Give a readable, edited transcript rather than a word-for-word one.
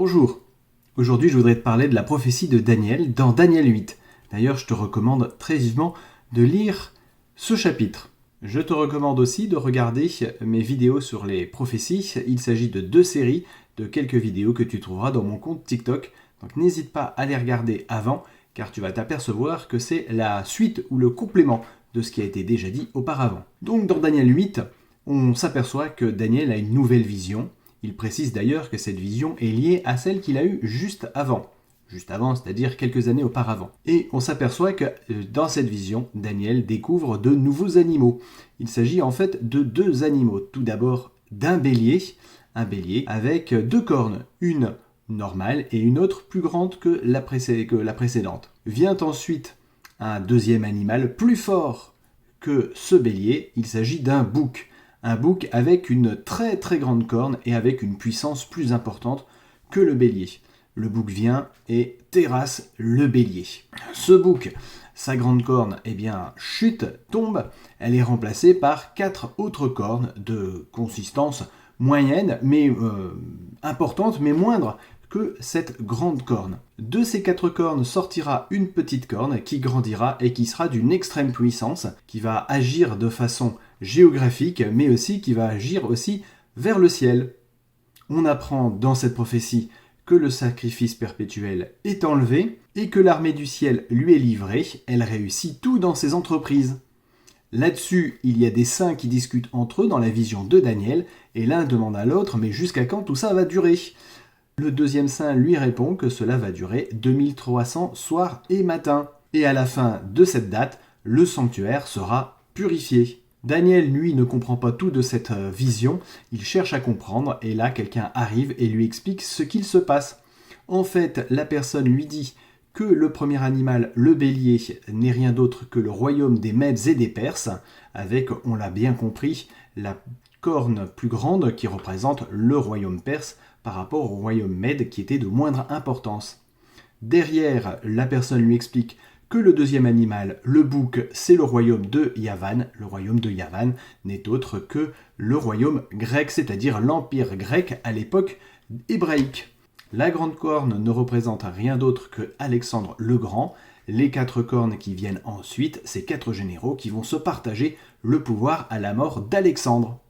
Bonjour, aujourd'hui je voudrais te parler de la prophétie de Daniel dans Daniel 8. D'ailleurs je te recommande très vivement de lire ce chapitre. Je te recommande aussi de regarder mes vidéos sur les prophéties. Il s'agit de 2 séries de quelques vidéos que tu trouveras dans mon compte TikTok. Donc n'hésite pas à les regarder avant car tu vas t'apercevoir que c'est la suite ou le complément de ce qui a été déjà dit auparavant. Donc dans Daniel 8, on s'aperçoit que Daniel a une nouvelle vision. Il précise d'ailleurs que cette vision est liée à celle qu'il a eue juste avant. Juste avant, c'est-à-dire quelques années auparavant. Et on s'aperçoit que dans cette vision, Daniel découvre de nouveaux animaux. Il s'agit en fait de 2 animaux. Tout d'abord d'un bélier, un bélier avec 2 cornes, une normale et une autre plus grande que la précédente. Vient ensuite un deuxième animal plus fort que ce bélier, il s'agit d'un bouc. Un bouc avec une très très grande corne et avec une puissance plus importante que le bélier. Le bouc vient et terrasse le bélier. Ce bouc, sa grande corne, chute, tombe. Elle est remplacée par 4 autres cornes de consistance moyenne, mais importante, mais moindre que cette grande corne. De ces 4 cornes sortira une petite corne qui grandira et qui sera d'une extrême puissance, qui va agir de façon géographique, mais aussi qui va agir aussi vers le ciel. On apprend dans cette prophétie que le sacrifice perpétuel est enlevé et que l'armée du ciel lui est livrée. Elle réussit tout dans ses entreprises. Là-dessus, il y a des saints qui discutent entre eux dans la vision de Daniel, et l'un demande à l'autre « Mais jusqu'à quand tout ça va durer ?» Le deuxième saint lui répond que cela va durer 2300 soirs et matins. Et à la fin de cette date, le sanctuaire sera purifié. Daniel, lui, ne comprend pas tout de cette vision, il cherche à comprendre, et là, quelqu'un arrive et lui explique ce qu'il se passe. En fait, la personne lui dit que le premier animal, le bélier, n'est rien d'autre que le royaume des Mèdes et des Perses, avec, on l'a bien compris, la corne plus grande qui représente le royaume perse par rapport au royaume Mède qui était de moindre importance. Derrière, la personne lui explique que le deuxième animal, le bouc, c'est le royaume de Yavan. Le royaume de Yavan n'est autre que le royaume grec, c'est-à-dire l'empire grec à l'époque hébraïque. La grande corne ne représente rien d'autre que Alexandre le Grand. Les 4 cornes qui viennent ensuite, ces 4 généraux qui vont se partager le pouvoir à la mort d'Alexandre.